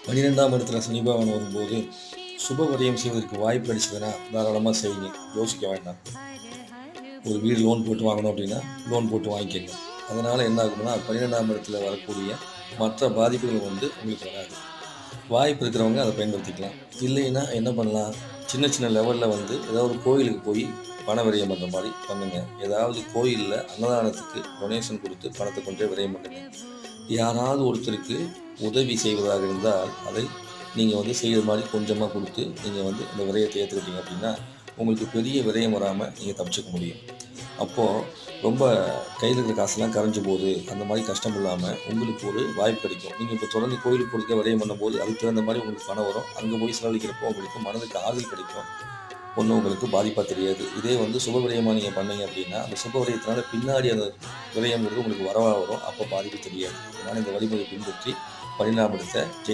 12ஆம் இடத்துல சனி பகவான் வரும்போது சுப விரயம் செய்வதற்கு வாய்ப்பு கிடைச்சதுன்னா தாராளமாக செய்யுங்க. யோசிக்க வேண்டாம். ஒரு வீடு லோன் போட்டு வாங்கணும் அப்படின்னா லோன் போட்டு வாங்கிக்கோங்க. அதனால் என்ன ஆகும்னா 12ஆம் இடத்துல வரக்கூடிய மற்ற பாதிப்புகள் வந்து உங்களுக்கு வராது. வாய்ப்பு இருக்கிறவங்க அதை பயன்படுத்திக்கலாம். இல்லைன்னா என்ன பண்ணலாம், சின்ன சின்ன லெவலில் வந்து ஏதாவது ஒரு கோயிலுக்கு போய் பண விரயம் பண்ணுற மாதிரி பண்ணுங்க. ஏதாவது கோயிலில் அன்னதானத்துக்கு டொனேஷன் கொடுத்து பணத்தை கொண்டு போய் விரயம் பண்ணுங்க. யாராவது ஒருத்தருக்கு உதவி செய்வதாக இருந்தால் அதை நீங்கள் வந்து செய்கிற மாதிரி கொஞ்சமாக கொடுத்து நீங்கள் வந்து அந்த விரயத்தை ஏற்றுக்கிட்டீங்க அப்படின்னா உங்களுக்கு பெரிய விரயம் வராமல் நீங்கள் தப்பிச்சுக்க முடியும். அப்போது ரொம்ப கையில் இருக்கிற காசுலாம் கரைஞ்சு போகுது, அந்த மாதிரி கஷ்டம் இல்லாமல் உங்களுக்கு ஒரு வாய்ப்பு கிடைக்கும். நீங்கள் இப்போ தொடர்ந்து கோயிலுக்கு போகிறதுக்கு விரயம் பண்ணும்போது அதுக்கு தகுந்த மாதிரி உங்களுக்கு பணம் வரும். அங்கே போய் செலவழிக்கிறப்போ உங்களுக்கு மனதுக்கு ஆறுதல் கிடைக்கும். ஒன்றும் உங்களுக்கு பாதிப்பாக தெரியாது. இதே வந்து சுப விரயமாக நீங்கள் பண்ணீங்க அப்படின்னா அந்த சுப விரயத்தினால பின்னாடி அந்த விரயங்கிறது உங்களுக்கு வரவா வரும். அப்போ பாதிப்பு தெரியாது. அதனால் இந்த வழிமுறையை பின்பற்றி பரிணாமத்தை